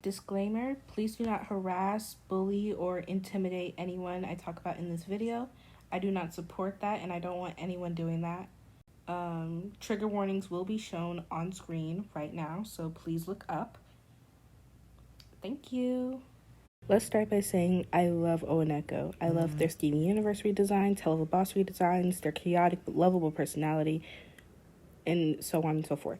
Disclaimer, please do not harass, bully, or intimidate anyone I talk about in this video. I do not support that, and I don't want anyone doing that. Trigger warnings will be shown on screen right now, so please look up. Thank you. Let's start by saying I love owonekko. I love their Steven Universe redesign, Tale of a Boss redesigns, their chaotic but lovable personality, and so on and so forth.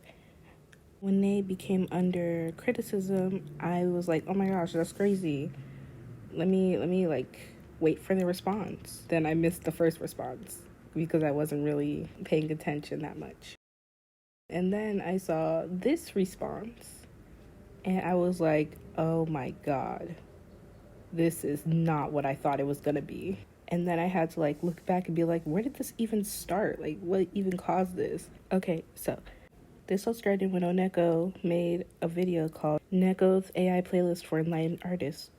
When they became under criticism, I was like, oh my gosh, that's crazy. Let me wait for the response. Then I missed the first response because I wasn't really paying attention that much. And then I saw this response and I was like, oh my God, this is not what I thought it was gonna be. And then I had to look back and be like, where did this even start? What even caused this? Okay, so this all started when owonekko made a video called Nekko's AI Playlist for Enlightened Artists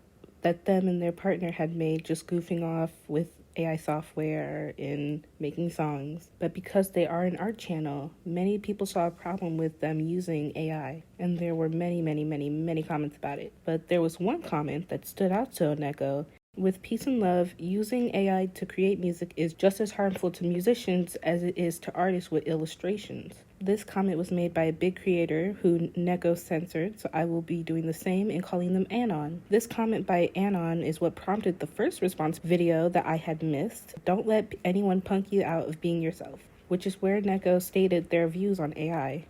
that them and their partner had made, just goofing off with AI software in making songs. But because they are an art channel, many people saw a problem with them using AI, and there were many comments about it. But there was one comment that stood out to owonekko. With peace and love, using AI to create music is just as harmful to musicians as it is to artists with illustrations. This comment was made by a big creator who Nekko censored, so I will be doing the same and calling them Anon. This comment by Anon is what prompted the first response video that I had missed. Don't let anyone punk you out of being yourself, which is where Nekko stated their views on AI.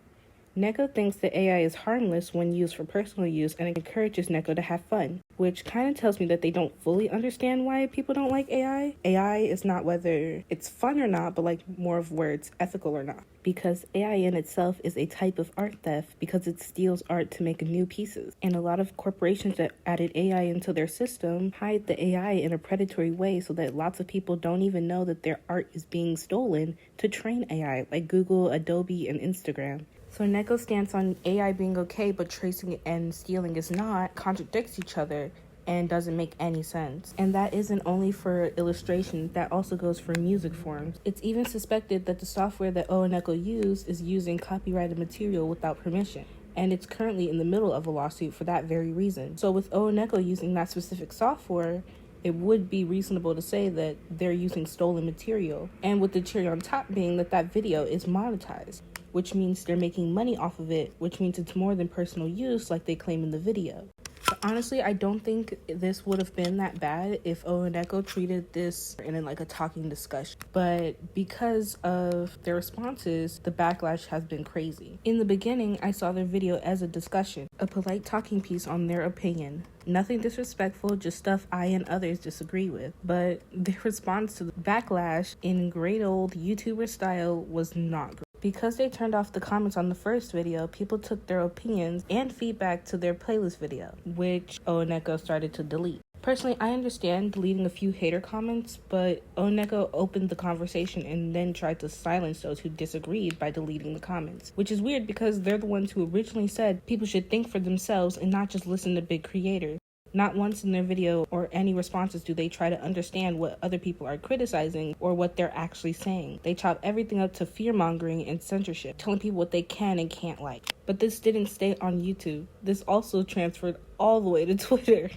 Nekko thinks that AI is harmless when used for personal use and encourages Nekko to have fun, which kind of tells me that they don't fully understand why people don't like AI. AI is not whether it's fun or not, but more of where it's ethical or not. Because AI in itself is a type of art theft because it steals art to make new pieces. And a lot of corporations that added AI into their system hide the AI in a predatory way so that lots of people don't even know that their art is being stolen to train AI, like Google, Adobe, and Instagram. So Nekko's stance on AI being okay but tracing and stealing is not contradicts each other and doesn't make any sense. And that isn't only for illustration, that also goes for music forms. It's even suspected that the software that owonekko used is using copyrighted material without permission. And it's currently in the middle of a lawsuit for that very reason. So with owonekko using that specific software, it would be reasonable to say that they're using stolen material. And with the cherry on top being that video is monetized, which means they're making money off of it, which means it's more than personal use like they claim in the video. But honestly, I don't think this would have been that bad if owonekko treated this in a talking discussion. But because of their responses, the backlash has been crazy. In the beginning, I saw their video as a discussion, a polite talking piece on their opinion. Nothing disrespectful, just stuff I and others disagree with. But their response to the backlash in great old YouTuber style was not great. Because they turned off the comments on the first video, people took their opinions and feedback to their playlist video, which owonekko started to delete. Personally, I understand deleting a few hater comments, but owonekko opened the conversation and then tried to silence those who disagreed by deleting the comments, which is weird because they're the ones who originally said people should think for themselves and not just listen to big creators. Not once in their video or any responses do they try to understand what other people are criticizing or what they're actually saying. They chop everything up to fear-mongering and censorship, telling people what they can and can't like. But this didn't stay on YouTube. This also transferred all the way to Twitter.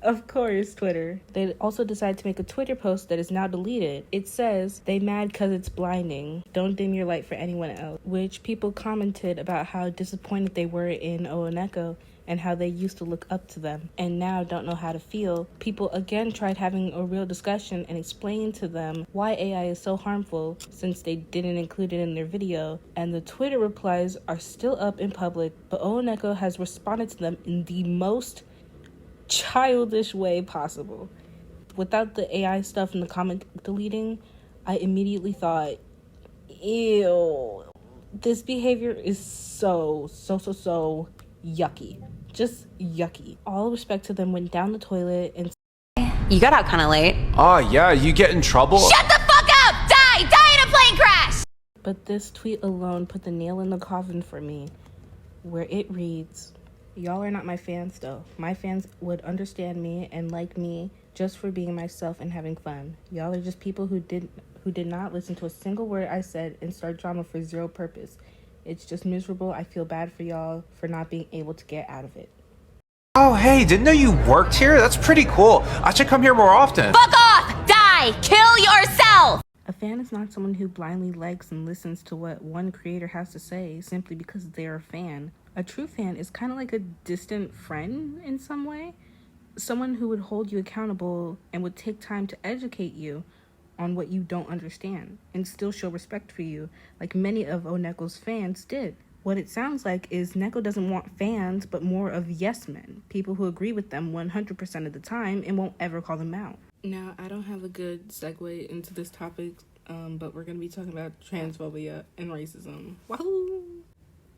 Of course, Twitter. They also decided to make a Twitter post that is now deleted. It says, "They mad cause it's blinding. Don't dim your light for anyone else," which people commented about how disappointed they were in owonekko and how they used to look up to them and now don't know how to feel. People again tried having a real discussion and explaining to them why AI is so harmful since they didn't include it in their video. And the Twitter replies are still up in public, but owonekko has responded to them in the most childish way possible. Without the AI stuff in the comment deleting, I immediately thought, ew, this behavior is so yucky. Just yucky. All respect to them went down the toilet and you got out kind of late. Oh yeah, you get in trouble? Shut the fuck up! Die in a plane crash! But this tweet alone put the nail in the coffin for me, where it reads, "Y'all are not my fans though. My fans would understand me and like me just for being myself and having fun. Y'all are just people who did not listen to a single word I said and start drama for zero purpose. It's just miserable. I feel bad for y'all for not being able to get out of it." hey, didn't know you worked here? That's pretty cool. I should come here more often. Fuck off! Die! Kill yourself! A fan is not someone who blindly likes and listens to what one creator has to say simply because they're a fan. A true fan is kind of like a distant friend in some way. Someone who would hold you accountable and would take time to educate you on what you don't understand and still show respect for you, like many of owonekko's fans did. What it sounds like is Neko doesn't want fans, but more of yes men, people who agree with them 100% of the time and won't ever call them out. Now, I don't have a good segue into this topic, but we're going to be talking about transphobia and racism. Wahoo!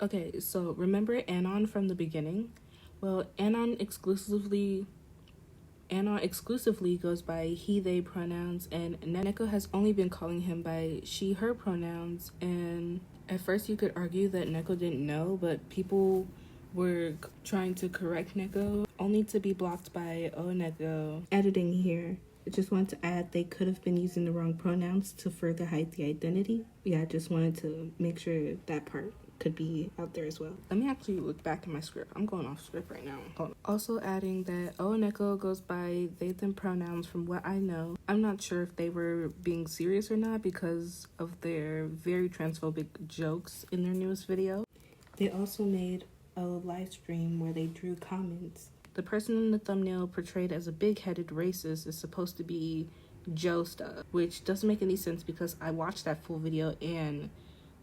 Okay, so remember Anon from the beginning? Well, Anon exclusively goes by he, they pronouns, and Neko has only been calling him by she, her pronouns, and at first you could argue that Neko didn't know, but people were trying to correct Neko, only to be blocked by owonekko. Editing here. I just wanted to add they could have been using the wrong pronouns to further hide the identity. Yeah, I just wanted to make sure that part could be out there as well. Let me actually look back at my script. I'm going off script right now. Hold on. Also adding that owonekko goes by they, them pronouns from what I know. I'm not sure if they were being serious or not because of their very transphobic jokes in their newest video. They also made a live stream where they drew comments. The person in the thumbnail portrayed as a big-headed racist is supposed to be Josta, which doesn't make any sense because I watched that full video and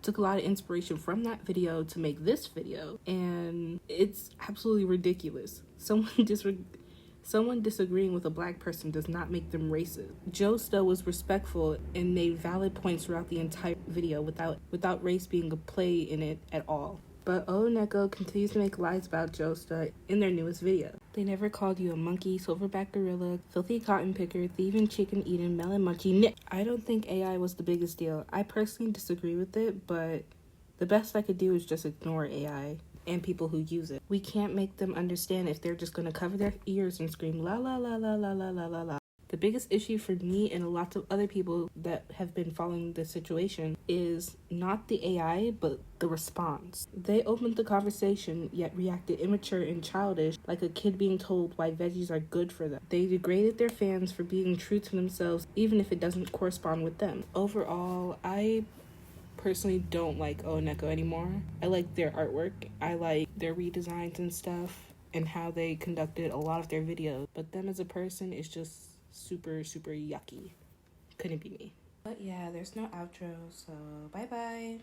took a lot of inspiration from that video to make this video, and it's absolutely ridiculous. Someone disagreeing with a black person does not make them racist. Josta was respectful and made valid points throughout the entire video without race being a play in it at all. But owonekko continues to make lies about Josta in their newest video. They never called you a monkey, silverback gorilla, filthy cotton picker, thieving chicken eating, melon munchie. I don't think AI was the biggest deal. I personally disagree with it, but the best I could do is just ignore AI and people who use it. We can't make them understand if they're just gonna cover their ears and scream la la la la la la la la la. The biggest issue for me and lots of other people that have been following this situation is not the AI, but the response. They opened the conversation, yet reacted immature and childish, like a kid being told why veggies are good for them. They degraded their fans for being true to themselves, even if it doesn't correspond with them. Overall, I personally don't like owonekko anymore. I like their artwork. I like their redesigns and stuff and how they conducted a lot of their videos. But them as a person is just super yucky. Couldn't be me. But yeah, there's no outro, so bye bye.